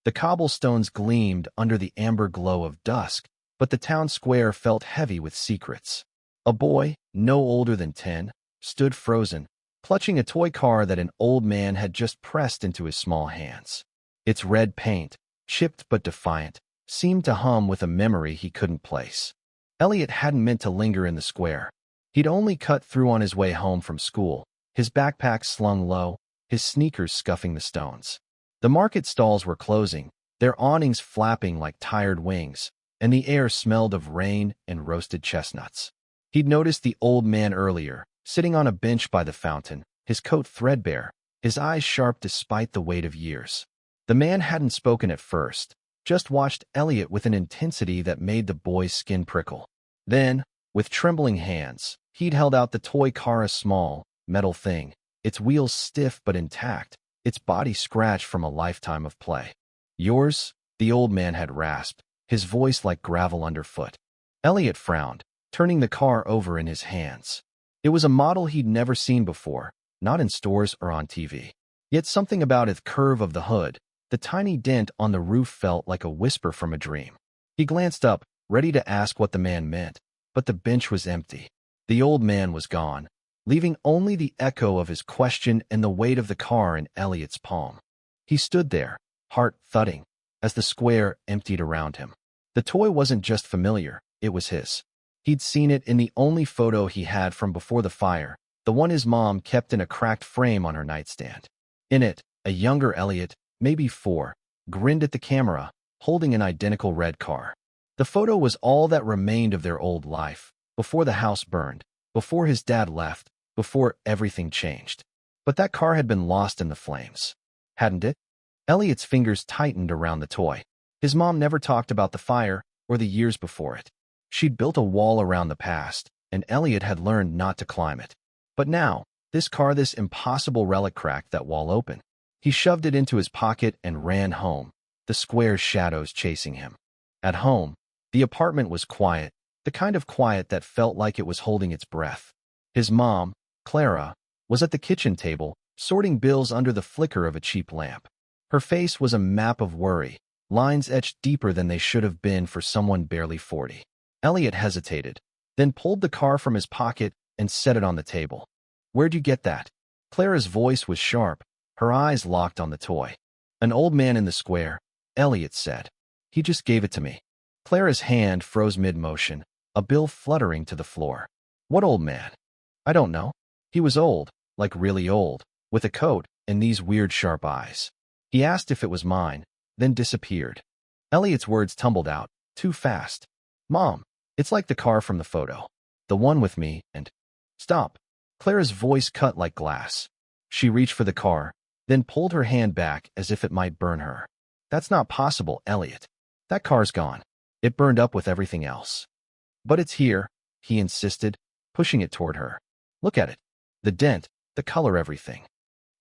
The cobblestones gleamed under the amber glow of dusk, but the town square felt heavy with secrets. A boy, no older than 10, stood frozen, clutching a toy car that an old man had just pressed into his small hands. Its red paint, chipped but defiant, seemed to hum with a memory he couldn't place. Elliot hadn't meant to linger in the square. He'd only cut through on his way home from school, his backpack slung low, his sneakers scuffing the stones. The market stalls were closing, their awnings flapping like tired wings, and the air smelled of rain and roasted chestnuts. He'd noticed the old man earlier, sitting on a bench by the fountain, his coat threadbare, his eyes sharp despite the weight of years. The man hadn't spoken at first, just watched Elliot with an intensity that made the boy's skin prickle. Then, with trembling hands, he'd held out the toy car, a small, metal thing, its wheels stiff but intact, its body scratched from a lifetime of play. "Yours?" the old man had rasped, his voice like gravel underfoot. Elliot frowned, turning the car over in his hands. It was a model he'd never seen before, not in stores or on TV. Yet something about the curve of the hood, the tiny dent on the roof felt like a whisper from a dream. He glanced up, ready to ask what the man meant, but the bench was empty. The old man was gone, leaving only the echo of his question and the weight of the car in Elliot's palm. He stood there, heart thudding, as the square emptied around him. The toy wasn't just familiar, it was his. He'd seen it in the only photo he had from before the fire, the one his mom kept in a cracked frame on her nightstand. In it, a younger Elliot, maybe 4, grinned at the camera, holding an identical red car. The photo was all that remained of their old life, before the house burned, before his dad left, before everything changed. But that car had been lost in the flames, hadn't it? Elliot's fingers tightened around the toy. His mom never talked about the fire or the years before it. She'd built a wall around the past, and Elliot had learned not to climb it. But now, this car, this impossible relic, cracked that wall open. He shoved it into his pocket and ran home, the square's shadows chasing him. At home, the apartment was quiet, the kind of quiet that felt like it was holding its breath. His mom, Clara, was at the kitchen table, sorting bills under the flicker of a cheap lamp. Her face was a map of worry, lines etched deeper than they should have been for someone barely 40. Elliot hesitated, then pulled the car from his pocket and set it on the table. "Where'd you get that?" Clara's voice was sharp, her eyes locked on the toy. "An old man in the square," Elliot said. "He just gave it to me." Clara's hand froze mid-motion, a bill fluttering to the floor. "What old man?" "I don't know. He was old, like really old, with a coat and these weird sharp eyes. He asked if it was mine, then disappeared." Elliot's words tumbled out, too fast. "Mom, it's like the car from the photo. The one with me and—" "Stop." Clara's voice cut like glass. She reached for the car, then pulled her hand back as if it might burn her. "That's not possible, Elliot. That car's gone. It burned up with everything else." "But it's here," he insisted, pushing it toward her. "Look at it. The dent, the color, everything."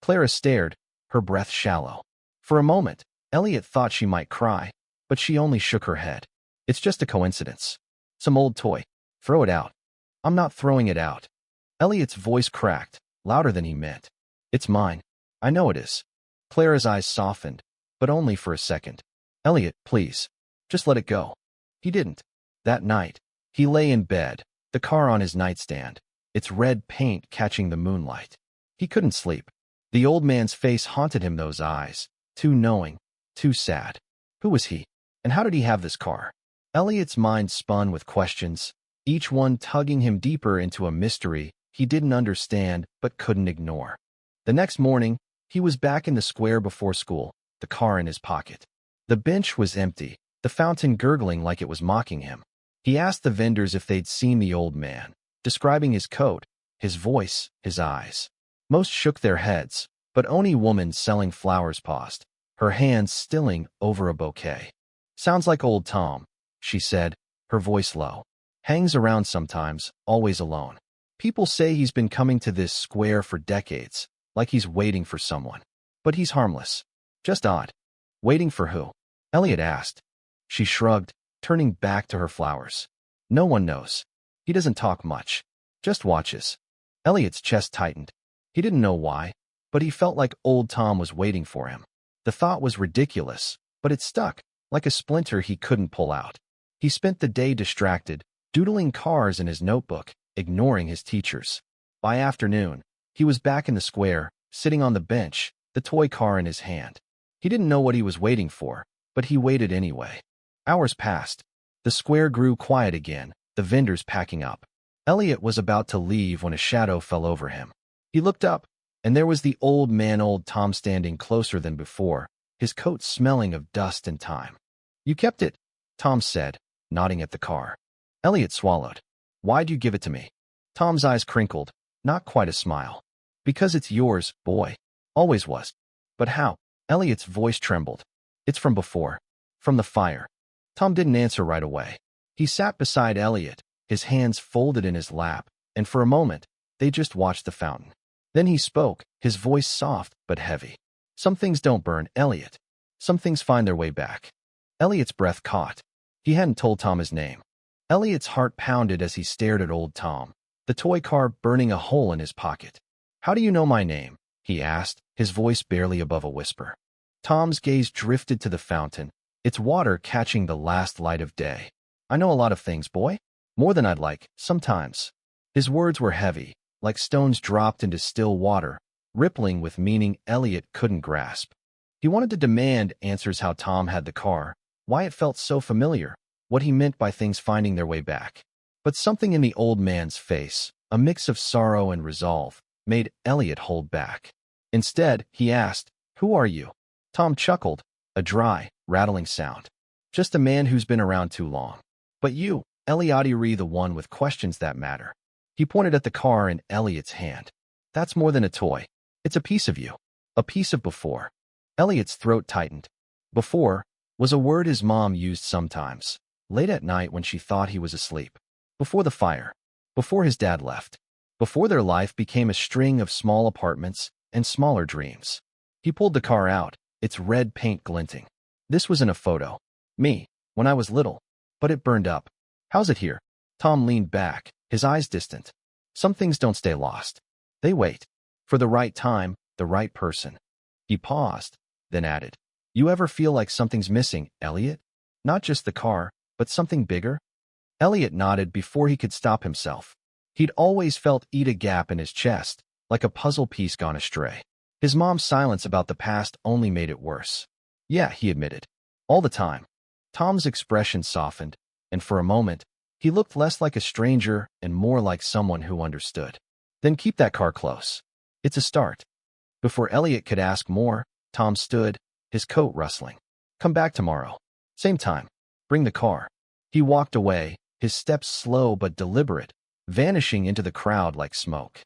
Clara stared, her breath shallow. For a moment, Elliot thought she might cry, but she only shook her head. "It's just a coincidence. Some old toy. Throw it out." "I'm not throwing it out." Elliot's voice cracked, louder than he meant. "It's mine. I know it is." Clara's eyes softened, but only for a second. "Elliot, please, just let it go." He didn't. That night, he lay in bed, the car on his nightstand, its red paint catching the moonlight. He couldn't sleep. The old man's face haunted him, those eyes, too knowing, too sad. Who was he? And how did he have this car? Elliot's mind spun with questions, each one tugging him deeper into a mystery he didn't understand but couldn't ignore. The next morning, he was back in the square before school, the car in his pocket. The bench was empty, the fountain gurgling like it was mocking him. He asked the vendors if they'd seen the old man, describing his coat, his voice, his eyes. Most shook their heads, but only woman selling flowers paused, her hands stilling over a bouquet. "Sounds like old Tom," she said, her voice low. "Hangs around sometimes, always alone. People say he's been coming to this square for decades, like he's waiting for someone. But he's harmless. Just odd." "Waiting for who?" Elliot asked. She shrugged, turning back to her flowers. "No one knows. He doesn't talk much. Just watches." Elliot's chest tightened. He didn't know why, but he felt like old Tom was waiting for him. The thought was ridiculous, but it stuck, like a splinter he couldn't pull out. He spent the day distracted, doodling cars in his notebook, ignoring his teachers. By afternoon, he was back in the square, sitting on the bench, the toy car in his hand. He didn't know what he was waiting for, but he waited anyway. Hours passed. The square grew quiet again, the vendors packing up. Elliot was about to leave when a shadow fell over him. He looked up, and there was the old Tom standing closer than before, his coat smelling of dust and time. "You kept it," Tom said, nodding at the car. Elliot swallowed. "Why'd you give it to me?" Tom's eyes crinkled, not quite a smile. "Because it's yours, boy. Always was." "But how?" Elliot's voice trembled. "It's from before. From the fire." Tom didn't answer right away. He sat beside Elliot, his hands folded in his lap, and for a moment, they just watched the fountain. Then he spoke, his voice soft but heavy. "Some things don't burn, Elliot. Some things find their way back." Elliot's breath caught. He hadn't told Tom his name. Elliot's heart pounded as he stared at old Tom, the toy car burning a hole in his pocket. "How do you know my name?" he asked, his voice barely above a whisper. Tom's gaze drifted to the fountain, its water catching the last light of day. "I know a lot of things, boy. More than I'd like, sometimes." His words were heavy, like stones dropped into still water, rippling with meaning Elliot couldn't grasp. He wanted to demand answers: how Tom had the car, why it felt so familiar, what he meant by things finding their way back. But something in the old man's face, a mix of sorrow and resolve, made Elliot hold back. Instead, he asked, "Who are you?" Tom chuckled, a dry, rattling sound. "Just a man who's been around too long." "But you, Elliot, the one with questions that matter." He pointed at the car in Elliot's hand. "That's more than a toy. It's a piece of you. A piece of before." Elliot's throat tightened. Before was a word his mom used sometimes, late at night when she thought he was asleep. Before the fire. Before his dad left. Before their life became a string of small apartments and smaller dreams. He pulled the car out, its red paint glinting. "This was in a photo. Me, when I was little. But it burned up. How's it here?" Tom leaned back, his eyes distant. "Some things don't stay lost. They wait. For the right time, the right person." He paused, then added, "You ever feel like something's missing, Elliot? Not just the car, but something bigger?" Elliot nodded before he could stop himself. He'd always felt a gap in his chest, like a puzzle piece gone astray. His mom's silence about the past only made it worse. "Yeah," he admitted. "All the time." Tom's expression softened, and for a moment, he looked less like a stranger and more like someone who understood. "Then keep that car close. It's a start." Before Elliot could ask more, Tom stood, his coat rustling. "Come back tomorrow. Same time. Bring the car." He walked away, his steps slow but deliberate, vanishing into the crowd like smoke.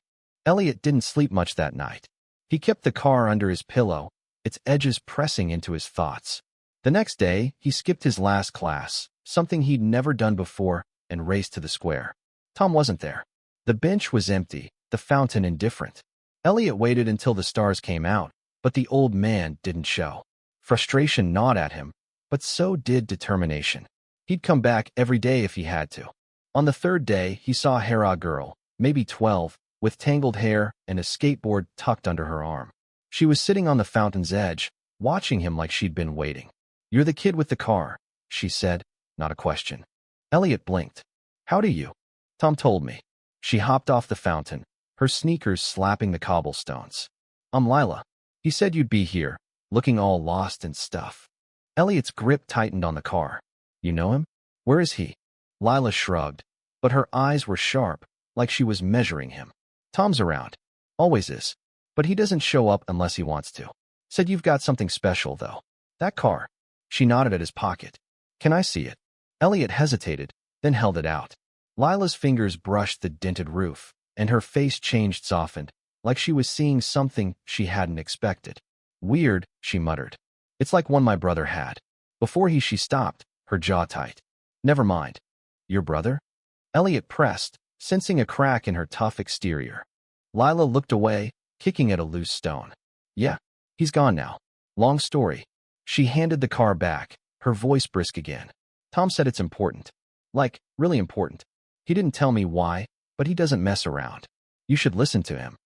Elliot didn't sleep much that night. He kept the car under his pillow, its edges pressing into his thoughts. The next day, he skipped his last class, something he'd never done before, and raced to the square. Tom wasn't there. The bench was empty, the fountain indifferent. Elliot waited until the stars came out, but the old man didn't show. Frustration gnawed at him, but so did determination. He'd come back every day if he had to. On the third day, he saw a Hera girl, maybe 12, with tangled hair and a skateboard tucked under her arm. She was sitting on the fountain's edge, watching him like she'd been waiting. "You're the kid with the car," she said, not a question. Elliot blinked. "How do you?" "Tom told me." She hopped off the fountain, her sneakers slapping the cobblestones. "I'm Lila. He said you'd be here, looking all lost and stuff." Elliot's grip tightened on the car. "You know him? Where is he?" Lila shrugged, but her eyes were sharp, like she was measuring him. "Tom's around. Always is. But he doesn't show up unless he wants to. Said you've got something special, though. That car." She nodded at his pocket. "Can I see it?" Elliot hesitated, then held it out. Lila's fingers brushed the dented roof, and her face changed, softened, like she was seeing something she hadn't expected. "Weird," she muttered. "It's like one my brother had." She stopped, her jaw tight. "Never mind." "Your brother?" Elliot pressed, sensing a crack in her tough exterior. Lila looked away, kicking at a loose stone. "Yeah, he's gone now. Long story." She handed the car back, her voice brisk again. "Tom said it's important. Like, really important. He didn't tell me why, but he doesn't mess around. You should listen to him."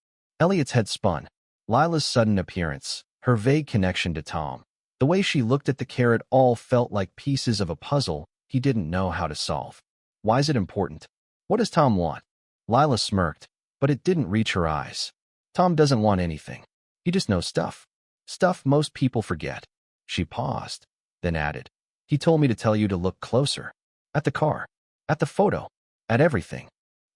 Elliot's head spun. Lila's sudden appearance, her vague connection to Tom. The way she looked at the car, it all felt like pieces of a puzzle he didn't know how to solve. Why is it important? What does Tom want? Lila smirked, but it didn't reach her eyes. Tom doesn't want anything. He just knows stuff. Stuff most people forget. She paused, then added, he told me to tell you to look closer. At the car. At the photo. At everything.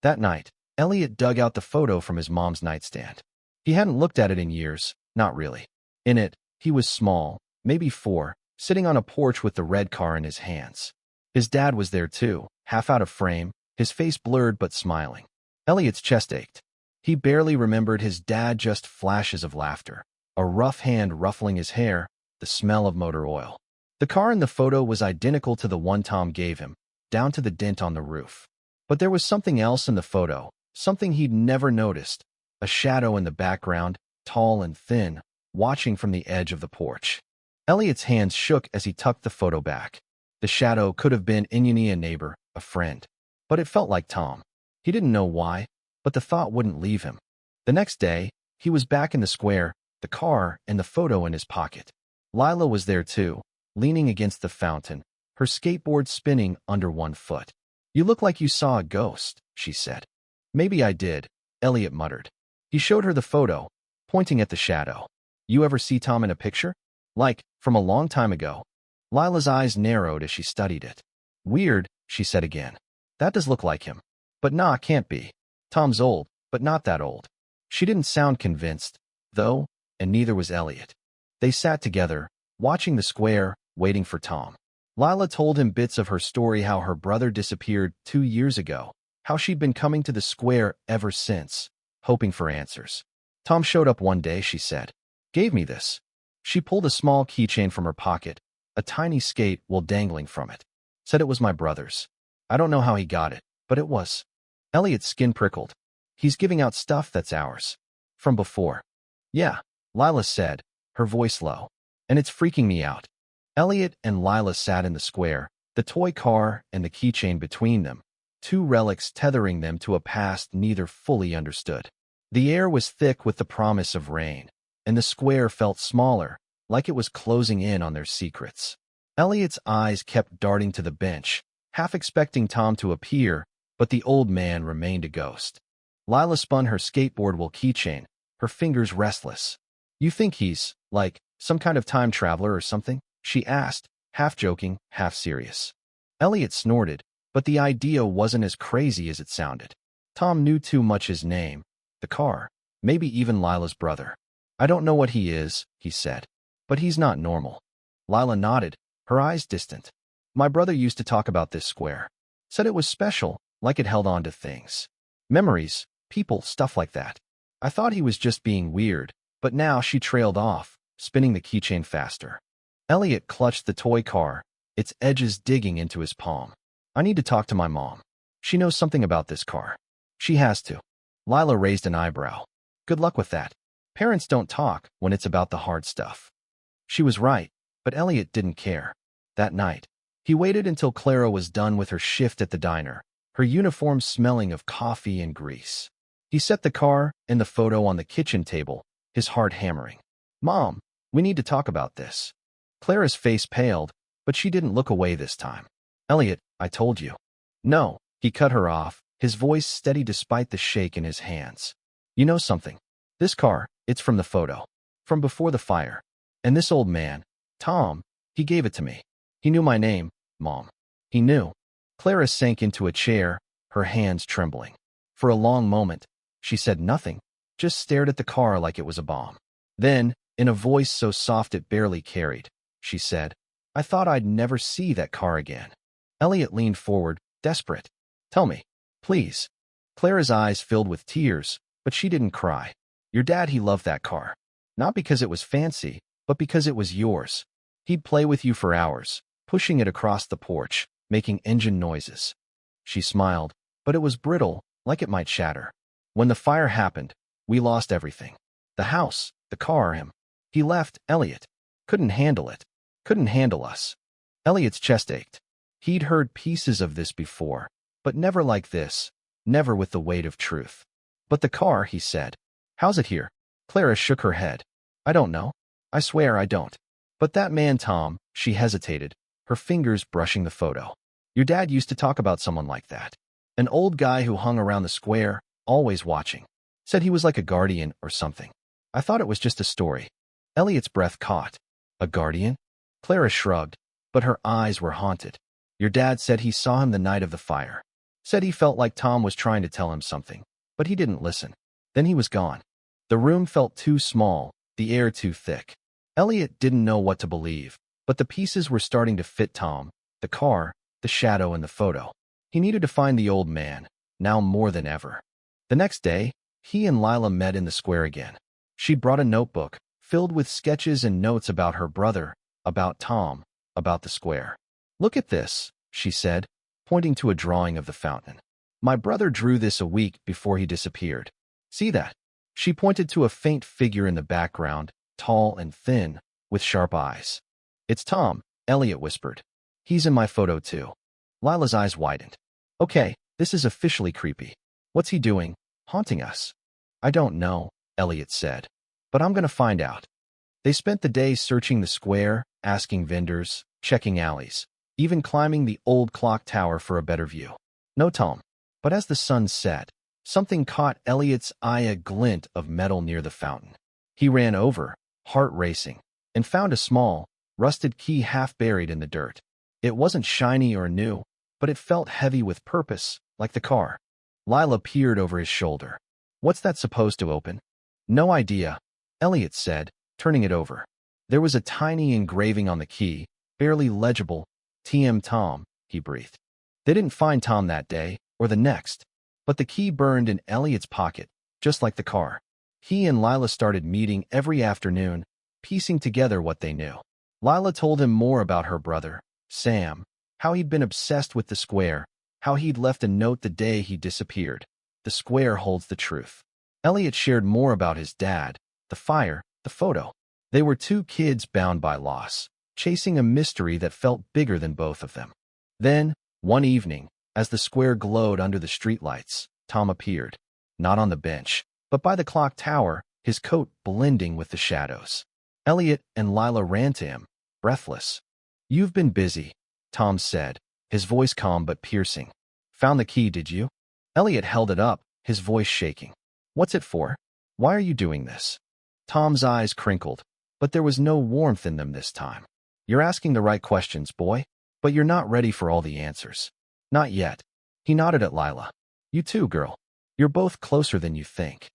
That night, Elliot dug out the photo from his mom's nightstand. He hadn't looked at it in years, not really. In it, he was small, maybe 4, sitting on a porch with the red car in his hands. His dad was there too, half out of frame, his face blurred but smiling. Elliot's chest ached. He barely remembered his dad, just flashes of laughter, a rough hand ruffling his hair, the smell of motor oil. The car in the photo was identical to the one Tom gave him, down to the dent on the roof. But there was something else in the photo, something he'd never noticed, a shadow in the background, tall and thin, watching from the edge of the porch. Elliot's hands shook as he tucked the photo back. The shadow could have been a neighbor, a friend. But it felt like Tom. He didn't know why, but the thought wouldn't leave him. The next day, he was back in the square, the car and the photo in his pocket. Lila was there too, leaning against the fountain, her skateboard spinning under one foot. You look like you saw a ghost, she said. Maybe I did, Elliot muttered. He showed her the photo, pointing at the shadow. You ever see Tom in a picture? Like, from a long time ago. Lila's eyes narrowed as she studied it. Weird, she said again. That does look like him. But nah, can't be. Tom's old, but not that old. She didn't sound convinced, though, and neither was Elliot. They sat together, watching the square, waiting for Tom. Lila told him bits of her story, how her brother disappeared 2 years ago, how she'd been coming to the square ever since, hoping for answers. Tom showed up one day, she said. Gave me this. She pulled a small keychain from her pocket, a tiny skate while dangling from it. Said it was my brother's. I don't know how he got it, but it was. Elliot's skin prickled. He's giving out stuff that's ours. From before. Yeah, Lila said, her voice low. And it's freaking me out. Elliot and Lila sat in the square, the toy car and the keychain between them, 2 relics tethering them to a past neither fully understood. The air was thick with the promise of rain, and the square felt smaller, like it was closing in on their secrets. Elliot's eyes kept darting to the bench, half expecting Tom to appear, but the old man remained a ghost. Lila spun her skateboard while keychain, her fingers restless. You think he's, like, some kind of time traveler or something? She asked, half joking, half serious. Elliot snorted, but the idea wasn't as crazy as it sounded. Tom knew too much: his name, the car, maybe even Lila's brother. I don't know what he is, he said. But he's not normal. Lila nodded, her eyes distant. My brother used to talk about this square. Said it was special, like it held on to things. Memories, people, stuff like that. I thought he was just being weird, but now she trailed off, spinning the keychain faster. Elliot clutched the toy car, its edges digging into his palm. I need to talk to my mom. She knows something about this car. She has to. Lila raised an eyebrow. Good luck with that. Parents don't talk when it's about the hard stuff. She was right, but Elliot didn't care. That night, he waited until Clara was done with her shift at the diner, her uniform smelling of coffee and grease. He set the car and the photo on the kitchen table, his heart hammering. Mom, we need to talk about this. Clara's face paled, but she didn't look away this time. Elliot, I told you. No, he cut her off, his voice steady despite the shake in his hands. You know something? This car, it's from the photo. From before the fire. And this old man, Tom, he gave it to me. He knew my name, Mom. He knew. Clara sank into a chair, her hands trembling. For a long moment, she said nothing, just stared at the car like it was a bomb. Then, in a voice so soft it barely carried, she said, I thought I'd never see that car again. Elliot leaned forward, desperate. Tell me, please. Clara's eyes filled with tears, but she didn't cry. Your dad, he loved that car. Not because it was fancy, but because it was yours. He'd play with you for hours, pushing it across the porch, making engine noises. She smiled, but it was brittle, like it might shatter. When the fire happened, we lost everything. The house, the car, him. He left, Elliot. Couldn't handle it. Couldn't handle us. Elliot's chest ached. He'd heard pieces of this before, but never like this, never with the weight of truth. But the car, he said. How's it here? Clara shook her head. I don't know. I swear I don't. But that man, Tom, she hesitated, her fingers brushing the photo. Your dad used to talk about someone like that. An old guy who hung around the square, always watching. Said he was like a guardian or something. I thought it was just a story. Elliot's breath caught. A guardian? Clara shrugged, but her eyes were haunted. Your dad said he saw him the night of the fire. Said he felt like Tom was trying to tell him something, but he didn't listen. Then he was gone. The room felt too small, the air too thick. Elliot didn't know what to believe, but the pieces were starting to fit Tom, the car, the shadow, and the photo. He needed to find the old man, now more than ever. The next day, he and Lila met in the square again. She brought a notebook, filled with sketches and notes about her brother, about Tom, about the square. Look at this, she said, pointing to a drawing of the fountain. My brother drew this a week before he disappeared. See that? She pointed to a faint figure in the background, tall and thin, with sharp eyes. It's Tom, Elliot whispered. He's in my photo too. Lila's eyes widened. Okay, this is officially creepy. What's he doing, haunting us? I don't know, Elliot said. But I'm gonna find out. They spent the day searching the square, asking vendors, checking alleys, even climbing the old clock tower for a better view. No Tom. But as the sun set, something caught Elliot's eye, a glint of metal near the fountain. He ran over, heart racing, and found a small, rusted key half buried in the dirt. It wasn't shiny or new, but it felt heavy with purpose, like the car. Lila peered over his shoulder. What's that supposed to open? No idea, Elliot said, turning it over. There was a tiny engraving on the key, barely legible. TM Tom, he breathed. They didn't find Tom that day, or the next, but the key burned in Elliot's pocket, just like the car. He and Lila started meeting every afternoon, piecing together what they knew. Lila told him more about her brother, Sam, how he'd been obsessed with the square, how he'd left a note the day he disappeared. The square holds the truth. Elliot shared more about his dad, the fire, the photo. They were two kids bound by loss, chasing a mystery that felt bigger than both of them. Then, one evening, as the square glowed under the streetlights, Tom appeared, not on the bench, but by the clock tower, his coat blending with the shadows. Elliot and Lila ran to him, breathless. You've been busy, Tom said, his voice calm but piercing. Found the key, did you? Elliot held it up, his voice shaking. What's it for? Why are you doing this? Tom's eyes crinkled, but there was no warmth in them this time. You're asking the right questions, boy, but you're not ready for all the answers. Not yet. He nodded at Lila. You too, girl. You're both closer than you think.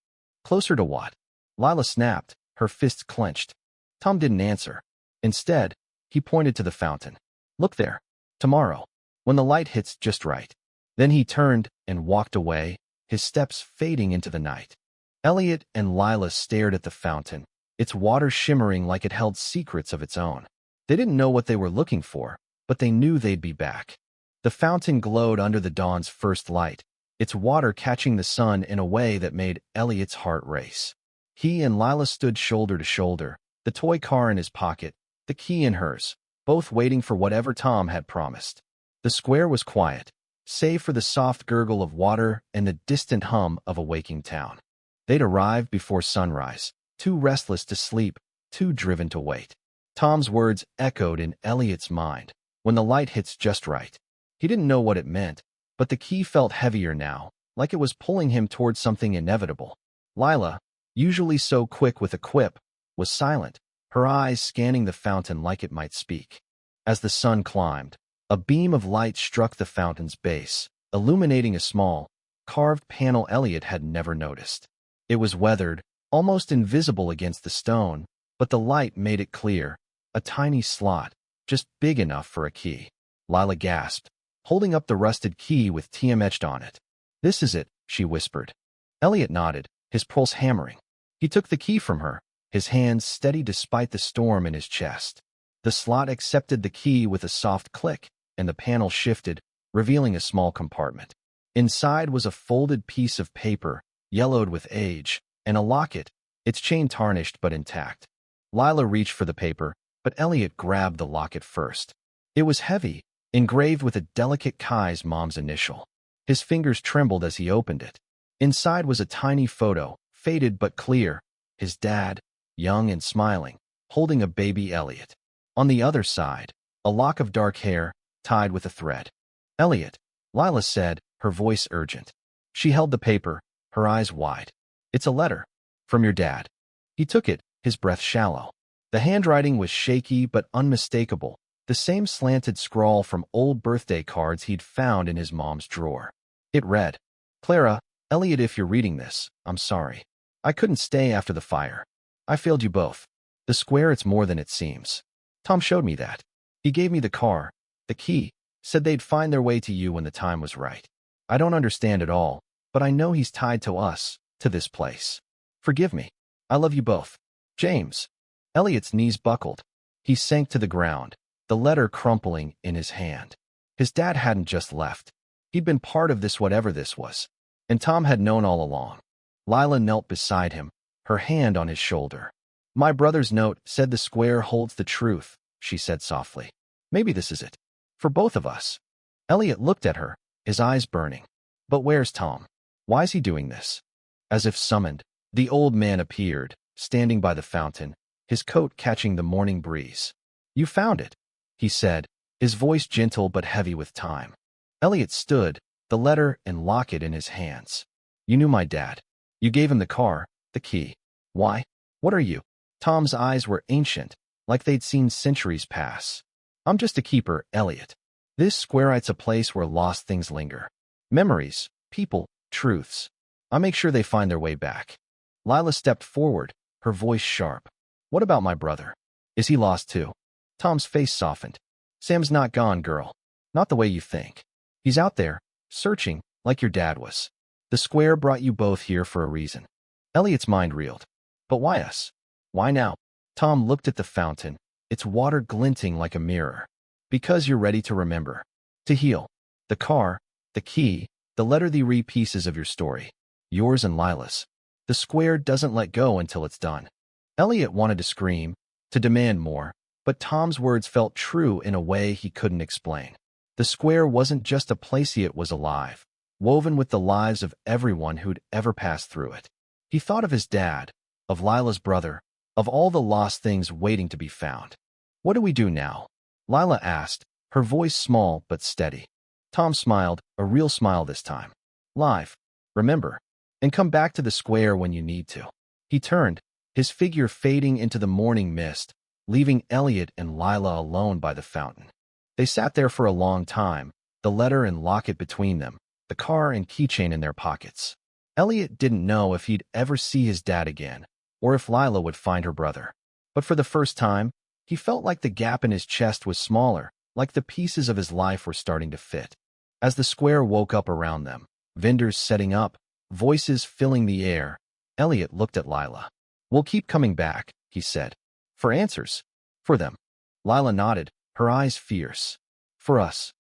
Closer to what? Lila snapped, her fists clenched. Tom didn't answer. Instead, he pointed to the fountain. Look there. Tomorrow, when the light hits just right. Then he turned and walked away, his steps fading into the night. Elliot and Lila stared at the fountain, its water shimmering like it held secrets of its own. They didn't know what they were looking for, but they knew they'd be back. The fountain glowed under the dawn's first light, its water catching the sun in a way that made Elliot's heart race. He and Lila stood shoulder to shoulder, the toy car in his pocket, the key in hers, both waiting for whatever Tom had promised. The square was quiet, save for the soft gurgle of water and the distant hum of a waking town. They'd arrived before sunrise, too restless to sleep, too driven to wait. Tom's words echoed in Elliot's mind. When the light hits just right. He didn't know what it meant, but the key felt heavier now, like it was pulling him toward something inevitable. Lila, usually so quick with a quip, was silent, her eyes scanning the fountain like it might speak. As the sun climbed, a beam of light struck the fountain's base, illuminating a small, carved panel Elliot had never noticed. It was weathered, almost invisible against the stone, but the light made it clear, a tiny slot, just big enough for a key. Lila gasped, holding up the rusted key with TM etched on it. This is it, she whispered. Elliot nodded, his pulse hammering. He took the key from her, his hands steady despite the storm in his chest. The slot accepted the key with a soft click, and the panel shifted, revealing a small compartment. Inside was a folded piece of paper, yellowed with age, and a locket, its chain tarnished but intact. Lila reached for the paper, but Elliot grabbed the locket first. It was heavy, engraved with a delicate Kai's mom's initial. His fingers trembled as he opened it. Inside was a tiny photo, faded but clear, his dad, young and smiling, holding a baby Elliot. On the other side, a lock of dark hair tied with a thread. Elliot, Lila said, her voice urgent. She held the paper, her eyes wide. It's a letter. From your dad. He took it, his breath shallow. The handwriting was shaky but unmistakable, the same slanted scrawl from old birthday cards he'd found in his mom's drawer. It read, Clara, Elliot, if you're reading this, I'm sorry. I couldn't stay after the fire. I failed you both. The square, it's more than it seems. Tom showed me that. He gave me the car, the key, said they'd find their way to you when the time was right. I don't understand it all, but I know he's tied to us, to this place. Forgive me. I love you both. James. Elliot's knees buckled. He sank to the ground, the letter crumpling in his hand. His dad hadn't just left. He'd been part of this, whatever this was. And Tom had known all along. Lila knelt beside him, her hand on his shoulder. My brother's note said the square holds the truth, she said softly. Maybe this is it. For both of us. Elliot looked at her, his eyes burning. But where's Tom? Why's he doing this? As if summoned, the old man appeared, standing by the fountain, his coat catching the morning breeze. You found it, he said, his voice gentle but heavy with time. Elliot stood, the letter and locket in his hands. You knew my dad. You gave him the car, the key. Why? What are you? Tom's eyes were ancient, like they'd seen centuries pass. I'm just a keeper, Elliot. This squareite's a place where lost things linger. Memories, people, truths. I'll make sure they find their way back. Lila stepped forward, her voice sharp. What about my brother? Is he lost too? Tom's face softened. Sam's not gone, girl. Not the way you think. He's out there, searching, like your dad was. The square brought you both here for a reason. Elliot's mind reeled. But why us? Why now? Tom looked at the fountain, its water glinting like a mirror. Because you're ready to remember. To heal. The car, the key, the letter, the pieces of your story. Yours and Lila's. The square doesn't let go until it's done. Elliot wanted to scream, to demand more, but Tom's words felt true in a way he couldn't explain. The square wasn't just a place, it was alive, woven with the lives of everyone who'd ever passed through it. He thought of his dad, of Lila's brother, of all the lost things waiting to be found. What do we do now? Lila asked, her voice small but steady. Tom smiled, a real smile this time. Live, remember, and come back to the square when you need to. He turned, his figure fading into the morning mist, leaving Elliot and Lila alone by the fountain. They sat there for a long time, the letter and locket between them, the car and keychain in their pockets. Elliot didn't know if he'd ever see his dad again, or if Lila would find her brother. But for the first time, he felt like the gap in his chest was smaller, like the pieces of his life were starting to fit. As the square woke up around them, vendors setting up, voices filling the air, Elliot looked at Lila. We'll keep coming back, he said. For answers. For them. Lila nodded, her eyes fierce. For us.